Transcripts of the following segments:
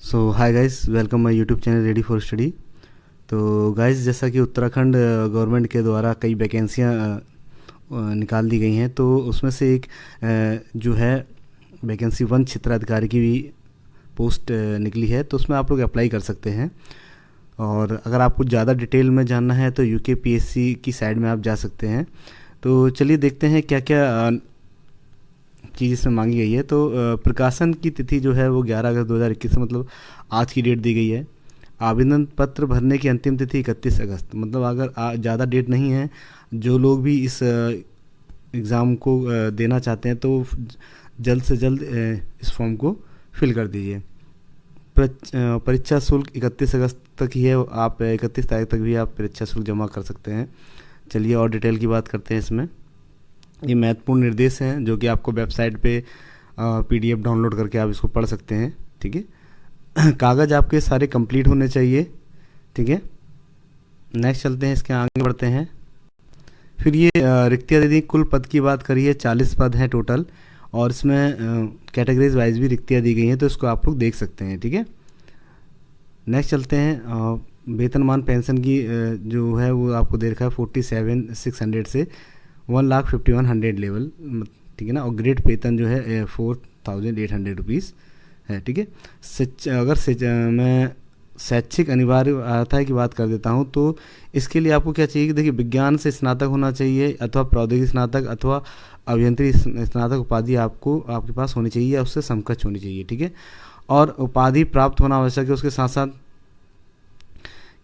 So hi guys, welcome my YouTube channel ready for study. तो guys, जैसा कि Uttarakhand government के द्वारा कई वैकेंसियां निकाल दी गई हैं, तो उसमें से एक जो है वैकेंसी वन क्षेत्राधिकारी की भी पोस्ट निकली है। तो उसमें आप लोग अप्लाई कर सकते हैं। और अगर आपको ज़्यादा डिटेल में जानना है तो यूकेपीएससी की साइड में आप जा सकते हैं। तो चलिए देखते हैं क्या क्या चीज़ इसमें मांगी गई है। तो प्रकाशन की तिथि जो है वो 11 अगस्त 2021 से, मतलब आज की डेट दी गई है। आवेदन पत्र भरने की अंतिम तिथि 31 अगस्त, मतलब अगर ज़्यादा डेट नहीं है, जो लोग भी इस एग्ज़ाम को देना चाहते हैं तो जल्द से जल्द इस फॉर्म को फिल कर दीजिए। परीक्षा शुल्क 31 अगस्त तक ही है। आप 31 तारीख तक भी आप परीक्षा शुल्क जमा कर सकते हैं। चलिए और डिटेल की बात करते हैं इसमें। ये महत्वपूर्ण निर्देश हैं जो कि आपको वेबसाइट पे पीडीएफ डाउनलोड करके आप इसको पढ़ सकते हैं। ठीक है। कागज़ आपके सारे कंप्लीट होने चाहिए। ठीक है। नेक्स्ट चलते हैं, इसके आगे बढ़ते हैं। फिर ये रिक्तियाँ दे दी। कुल पद की बात करिए, 40 पद हैं टोटल, और इसमें कैटेगरीज वाइज भी रिक्तियाँ दी गई हैं, तो इसको आप लोग देख सकते हैं। ठीक है। नेक्स्ट चलते हैं। वेतनमान पेंशन की जो है वो आपको दे रखा है 47,600 से 1,51,100 लेवल। ठीक है ना। और ग्रेड वेतन जो है 4,800 रुपीज़ है। ठीक है। मैं शैक्षिक अनिवार्यता की बात कर देता हूँ। तो इसके लिए आपको क्या चाहिए कि देखिए, विज्ञान से स्नातक होना चाहिए, अथवा प्रौद्योगिकी स्नातक, अथवा अभियंत्रिकी स्नातक उपाधि आपको आपके पास होनी चाहिए या उससे समकक्ष होनी चाहिए। ठीक है। और उपाधि प्राप्त होना आवश्यक है। उसके साथ साथ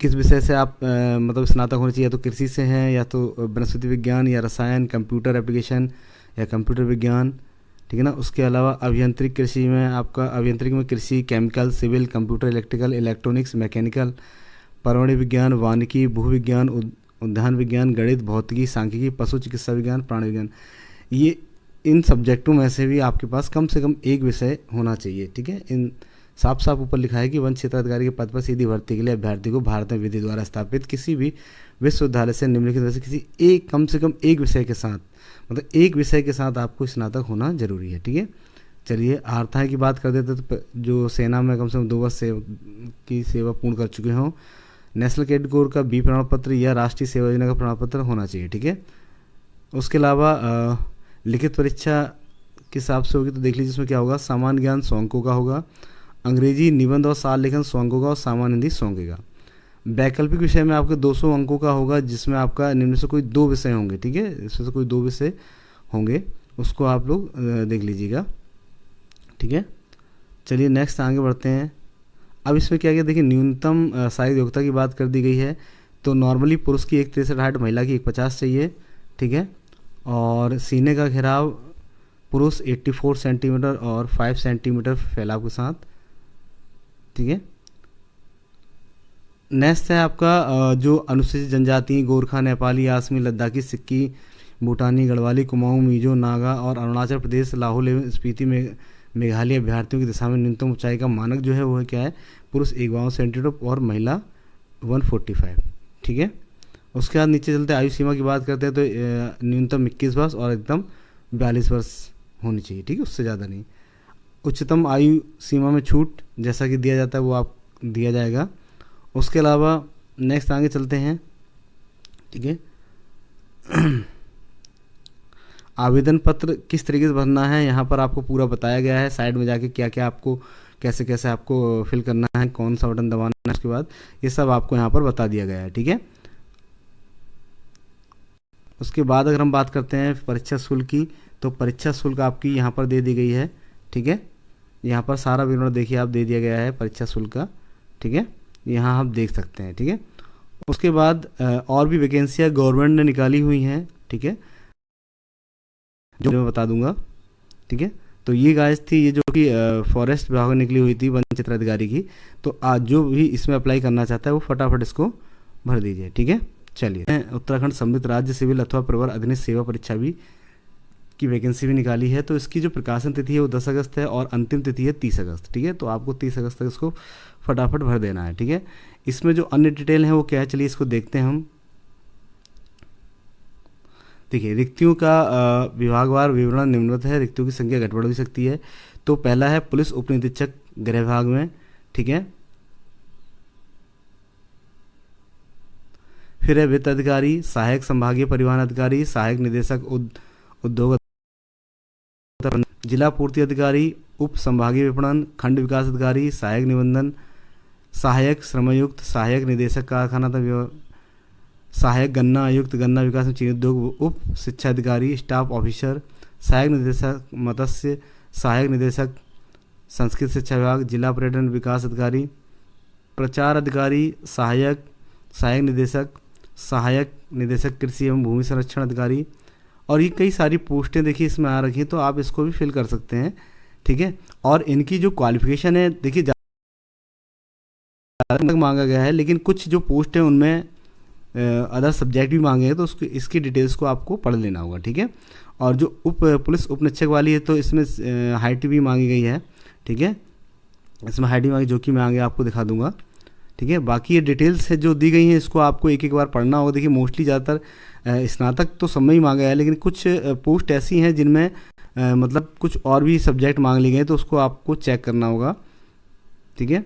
किस विषय से आप मतलब स्नातक होनी चाहिए, या तो कृषि से हैं, या तो वनस्पति विज्ञान, या रसायन, कंप्यूटर एप्लीकेशन, या कंप्यूटर विज्ञान। ठीक है ना। उसके अलावा अभियंत्रिक कृषि में आपका अभियंत्रिक में कृषि, chemical, civil, computer, electrical, electronics, mechanical, पर्यावरण विज्ञान, वानिकी, भू विज्ञान, उद्यान विज्ञान, गणित, भौतिकी, सांख्यिकी, पशु चिकित्सा विज्ञान, प्राणी विज्ञान। ये इन सब्जेक्टों में से भी आपके पास कम से कम एक विषय होना चाहिए। ठीक है। इन साफ साफ ऊपर लिखा है कि वन क्षेत्राधिकारी के पद पर सीधी भर्ती के लिए अभ्यर्थी को भारत में विधि द्वारा स्थापित किसी भी विश्वविद्यालय से निम्नलिखित में से किसी एक कम से कम एक विषय के साथ, मतलब एक विषय के साथ आपको स्नातक होना जरूरी है। ठीक है। चलिए आर्था की बात कर देते तो जो सेना में कम से कम 2 वर्ष की सेवा पूर्ण कर चुके हों, नेशनल कैडेट कोर का बी प्रमाण पत्र या राष्ट्रीय सेवा योजना का प्रमाण पत्र होना चाहिए। ठीक है। उसके अलावा लिखित परीक्षा के हिसाब से होगी तो देख लीजिए इसमें क्या होगा। सामान्य ज्ञान 100 अंकों का होगा, अंग्रेजी, निबंध और सार लेखन 100 अंकों का, और सामान्य हिंदी 100 अंकों का। वैकल्पिक विषय में आपके 200 अंकों का होगा, जिसमें आपका निम्न से कोई 2 विषय होंगे। ठीक है। इसमें से कोई 2 विषय होंगे, उसको आप लोग देख लीजिएगा। ठीक है। चलिए नेक्स्ट आगे बढ़ते हैं। अब इसमें क्या देखिए, न्यूनतम शारीरिक योग्यता की बात कर दी गई है। तो नॉर्मली पुरुष की 1,63 हाइट, महिला की 1,50 चाहिए। ठीक है। और सीने का घेराव पुरुष 84 सेंटीमीटर और 5 सेंटीमीटर फैलाव के साथ। ठीक है। नेक्स्ट है आपका जो अनुसूचित जनजाति, गोरखा, नेपाली, आसमी, लद्दाखी, सिक्की, भूटानी, गढ़वाली, कुमाऊं, मिजो, नागा और अरुणाचल प्रदेश, लाहौल एवं स्पीति में मेघालय अभ्यर्थियों की दिशा में न्यूनतम ऊंचाई का मानक जो है वो है क्या है, पुरुष 51 सेंटीमीटर और महिला 145। ठीक है। उसके बाद नीचे चलते आयु सीमा की बात करते हैं। तो न्यूनतम 21 वर्ष और एकदम 42 वर्ष होनी चाहिए। ठीक है। उससे ज़्यादा नहीं। उच्चतम आयु सीमा में छूट जैसा कि दिया जाता है वो आप दिया जाएगा। उसके अलावा नेक्स्ट आगे चलते हैं। ठीक है। आवेदन पत्र किस तरीके से भरना है, यहाँ पर आपको पूरा बताया गया है। साइड में जाके क्या क्या आपको कैसे कैसे आपको फिल करना है, कौन सा बटन दबाना है, उसके बाद ये सब आपको यहाँ पर बता दिया गया है। ठीक है। उसके बाद अगर हम बात करते हैं परीक्षा शुल्क की, तो परीक्षा शुल्क आपकी यहाँ पर दे दी गई है। ठीक है। यहाँ पर सारा विवरण देखिए आप दे दिया गया है परीक्षा शुल्क का। ठीक है। यहाँ आप देख सकते हैं। ठीक है। उसके बाद और भी वैकेंसियाँ गवर्नमेंट ने निकाली हुई हैं। ठीक है। जो मैं बता दूंगा। ठीक है। तो ये गाइस थी, ये जो कि फॉरेस्ट विभाग में निकली हुई थी वन क्षेत्राधिकारी की। तो आज जो भी इसमें अप्लाई करना चाहता है वो फटाफट इसको भर दीजिए। ठीक है। चलिए, उत्तराखंड सम्मिलित राज्य सिविल अथवा प्रवर अधीनस्थ सेवा परीक्षा भी की वैकेंसी भी निकाली है। तो इसकी जो प्रकाशन तिथि है वो 10 अगस्त है और अंतिम तिथि है 30 अगस्त। ठीक है। तो आपको 30 अगस्त तक इसको फटाफट भर देना है। ठीक है। इसमें जो अन्य डिटेल है वो क्या है, चलिए इसको देखते हैं हम। देखिए, रिक्तियों का विभागवार विवरण निम्नवत है। रिक्तियों की संख्या घट बढ़ भी सकती है। तो पहला है पुलिस उप निरीक्षक गृह विभाग में। ठीक है। फिर है वित्त अधिकारी, सहायक संभागीय परिवहन अधिकारी, सहायक निदेशक उद्योग, जिला पूर्ति अधिकारी, उप संभागीय विपणन, खंड विकास अधिकारी, सहायक निबंधन, सहायक श्रमयुक्त, सहायक निदेशक कारखाना, सहायक गन्ना आयुक्त, गन्ना विकास में चीनी उद्योग, उप शिक्षा अधिकारी, स्टाफ ऑफिसर, सहायक निदेशक मत्स्य, सहायक निदेशक संस्कृत शिक्षा विभाग, जिला पर्यटन विकास अधिकारी, प्रचार अधिकारी, सहायक सहायक निदेशक, सहायक निदेशक कृषि एवं भूमि संरक्षण अधिकारी। और ये कई सारी पोस्टें देखिए इसमें आ रखी हैं, तो आप इसको भी फिल कर सकते हैं, ठीक है। और इनकी जो क्वालिफिकेशन है देखिए ज़्यादा तक मांगा गया है, लेकिन कुछ जो पोस्ट है उनमें अदर सब्जेक्ट भी मांगे हैं, तो उसकी इसकी डिटेल्स को आपको पढ़ लेना होगा, ठीक है। और जो पुलिस उप निरीक्षक वाली है, तो इसमें हाइट भी मांगी गई है, ठीक है। इसमें हाइट भी मांगी, जो कि मैं आगे आपको दिखा दूंगा, ठीक है। बाकी ये डिटेल्स है जो दी गई हैं, इसको आपको एक एक बार पढ़ना होगा। देखिए मोस्टली ज़्यादातर स्नातक तो सब में ही मांगा है, लेकिन कुछ पोस्ट ऐसी हैं जिनमें मतलब कुछ और भी सब्जेक्ट मांग लिए गए, तो उसको आपको चेक करना होगा, ठीक है।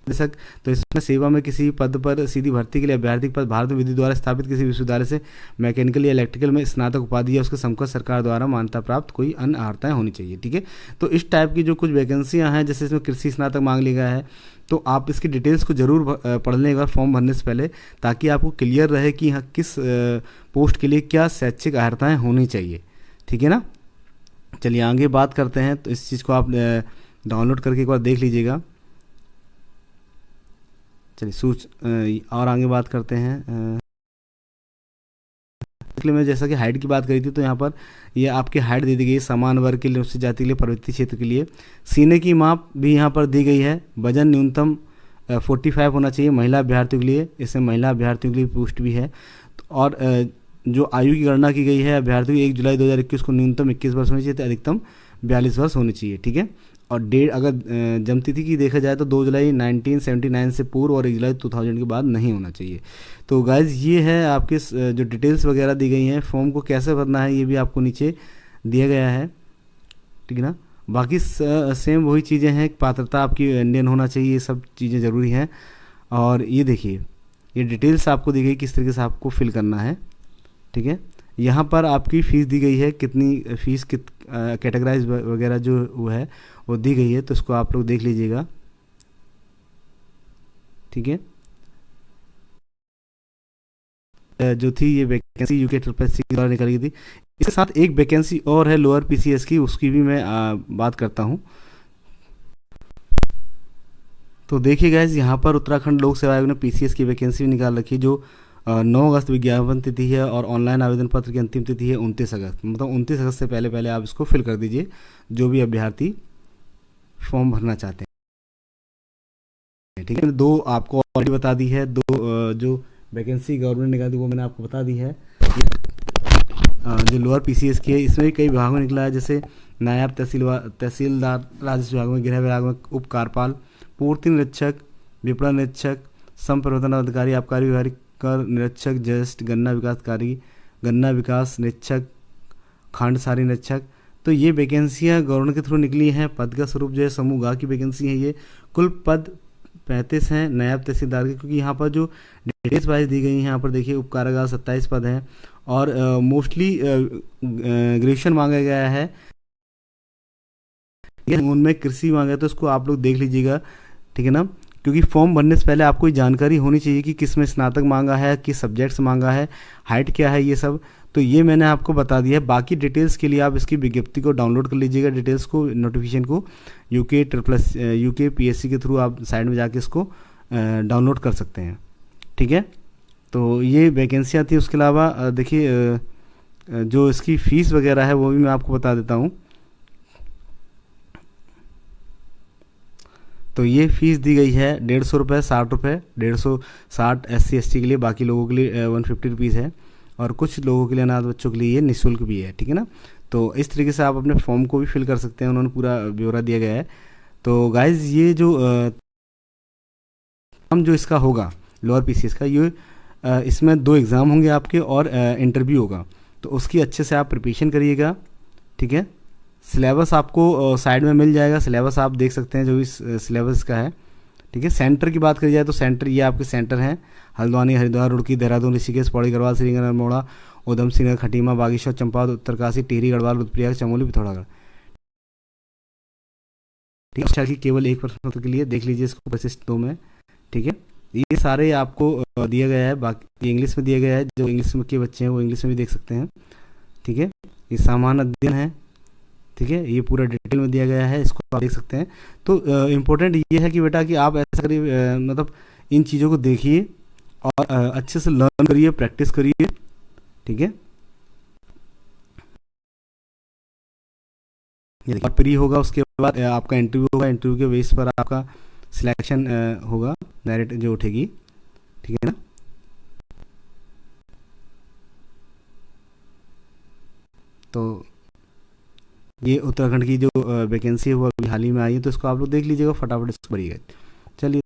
निदेशक, तो इसमें सेवा में किसी पद पर सीधी भर्ती के लिए अभ्यर्थी पद भारत में विधि द्वारा स्थापित किसी विश्वविद्यालय से मैकेनिकल या इलेक्ट्रिकल में स्नातक उपाधि या उसके समकक्ष सरकार द्वारा मान्यता प्राप्त कोई अन्य अर्हताएं होनी चाहिए, ठीक है। तो इस टाइप की जो कुछ वैकेंसियां हैं, जैसे इसमें कृषि स्नातक मांग लिया गया है, तो आप इसकी डिटेल्स को जरूर पढ़ लें एक बार फॉर्म भरने से पहले, ताकि आपको क्लियर रहे कि हाँ किस पोस्ट के लिए क्या शैक्षिक अर्हताएँ होनी चाहिए, ठीक है ना। चलिए आगे बात करते हैं। तो इस चीज़ को आप डाउनलोड करके एक बार देख लीजिएगा। चलिए और आगे बात करते हैं। इसलिए मैं जैसा कि हाइट की बात करी थी, तो यहाँ पर ये आपकी हाइट दे दी गई है समान वर्ग के लिए, अनुसूचित जाति के लिए, पर्वतीय क्षेत्र के लिए। सीने की माप भी यहाँ पर दी गई है। वजन न्यूनतम 45 होना चाहिए महिला अभ्यर्थियों के लिए, इसमें महिला अभ्यर्थियों के लिए पोस्ट भी है। और जो आयु की गणना की गई है अभ्यर्थियों की 1 जुलाई 2021 को न्यूनतम 21 वर्ष होनी चाहिए, तो अधिकतम 42 वर्ष होनी चाहिए, ठीक है। और डेट अगर जन्मतिथि की देखा जाए तो 2 जुलाई 1979 से पूर्व और 1 जुलाई 2000 के बाद नहीं होना चाहिए। तो गाइज़ ये है आपके जो डिटेल्स वगैरह दी गई हैं। फॉर्म को कैसे भरना है ये भी आपको नीचे दिया गया है, ठीक है ना। बाकी सेम वही चीज़ें हैं, पात्रता आपकी इंडियन होना चाहिए, ये सब चीज़ें ज़रूरी हैं। और ये देखिए ये डिटेल्स आपको दी गई किस तरीके से आपको फिल करना है, ठीक है। यहाँ पर आपकी फ़ीस दी गई है, कितनी फ़ीस कैटेगराइज वगैरह जो वो है वो दी गई है, तो इसको आप लोग देख लीजिएगा, ठीक है। जो थी ये वैकेंसी यूके SSC द्वारा निकाली गई थी। इसके साथ एक वैकेंसी और है लोअर PCS की, उसकी भी मैं बात करता हूँ। तो देखिए गाइस यहाँ पर उत्तराखंड लोक सेवा आयोग ने PCS की वैकेंसी भी निकाल रखी, जो 9 अगस्त विज्ञापन तिथि है और ऑनलाइन आवेदन पत्र की अंतिम तिथि है 29 अगस्त। मतलब 29 अगस्त से पहले आप इसको फिल कर दीजिए, जो भी अभ्यर्थी फॉर्म भरना चाहते हैं, ठीक है। 2 आपको ऑलरेडी बता दी है, 2 जो वैकेंसी गवर्नमेंट ने निकाली थी वो मैंने आपको बता दी है। जो लोअर PCS की है, इसमें भी कई विभागों में निकला है, जैसे नायब तहसीलदार राजस्व विभाग में, गृह विभाग में उप कार्यपाल, पूर्ति निरीक्षक, विपणन निरीक्षक, संप्रवर्तन अधिकारी, आबकारी विभाग, कर निरीक्षक, ज्येष्ठ गन्ना विकास अधिकारी, गन्ना विकास निरीक्षक, खंड सारी निरीक्षक। तो ये वैकेंसियाँ गवर्नमेंट के थ्रू निकली हैं। पद का स्वरूप जो है समूह ग की वैकेंसी है। ये कुल पद 35 हैं नायब तहसीलदार के, क्योंकि यहाँ पर जो डिटेल्स वाइज दी गई हैं, यहाँ पर देखिए उप कारागार 27 पद हैं और मोस्टली ग्रेजुएशन मांगा गया है, उनमें कृषि मांगा है, तो इसको आप लोग देख लीजिएगा, ठीक है ना। क्योंकि फॉर्म भरने से पहले आपको जानकारी होनी चाहिए कि किस में स्नातक मांगा है, किस सब्जेक्ट से मांगा है, हाइट क्या है, ये सब। तो ये मैंने आपको बता दिया है। बाकी डिटेल्स के लिए आप इसकी विज्ञप्ति को डाउनलोड कर लीजिएगा, डिटेल्स को, नोटिफिकेशन को यूके PSC के थ्रू आप साइड में जाके इसको डाउनलोड कर सकते हैं, ठीक है। तो ये वैकेंसियाँ थी। उसके अलावा देखिए जो इसकी फ़ीस वगैरह है वो भी मैं आपको बता देता हूँ। तो ये फ़ीस दी गई है 150 रुपये, 60 रुपये, 150-60 SC ST के लिए, बाकी लोगों के लिए 150 रुपीज़ है, और कुछ लोगों के लिए, अनाथ बच्चों के लिए ये निःशुल्क भी है, ठीक है ना। तो इस तरीके से आप अपने फॉर्म को भी फिल कर सकते हैं, उन्होंने पूरा ब्यौरा दिया गया है। तो गाइज़ ये जो हम जो इसका होगा लोअर PCS का, ये इसमें 2 एग्ज़ाम होंगे आपके और इंटरव्यू होगा, तो उसकी अच्छे से आप प्रिपरेशन करिएगा, ठीक है। सिलेबस आपको साइड में मिल जाएगा, सिलेबस आप देख सकते हैं जो भी सिलेबस का है। ठीक है, सेंटर की बात करी जाए तो सेंटर ये आपके सेंटर हैं हल्द्वानी, हरिद्वार, रुड़की, देहरादून, ऋषिकेश, पौड़ी, गढ़वाल, श्रीनगर, अल्मोड़ा, उधम सिंह, खटीमा, बागेश्वर, चंपावत, उत्तरकाशी, टिहरी, गढ़वाल, रुद्रप्रयाग, चमोली, पिथौरागढ़। ठीक है, अच्छा कि केवल एक प्रश्न उत्तर के लिए देख लीजिए इसको परिशिष्ट 2 में। ठीक है, ये सारे आपको दिया गया है, बाकी इंग्लिश में दिया गया है, जो इंग्लिश में के बच्चे हैं वो इंग्लिश में भी देख सकते हैं। ठीक है, ये सामान्य अध्ययन है। ठीक है, ये पूरा डिटेल में दिया गया है, इसको आप देख सकते हैं। तो इम्पोर्टेंट ये है कि बेटा कि आप ऐसा करिए, मतलब इन चीज़ों को देखिए और अच्छे से लर्न करिए, प्रैक्टिस करिए। ठीक है, ये देखिए, प्री होगा, उसके बाद आपका इंटरव्यू होगा, इंटरव्यू के बेस पर आपका सिलेक्शन होगा, मेरिट जो उठेगी। ठीक है ना। तो ये उत्तराखंड की जो वैकेंसी है वो अभी हाल ही में आई है, तो इसको आप लोग देख लीजिएगा, फटाफट इसको भरिएगा। चलिए।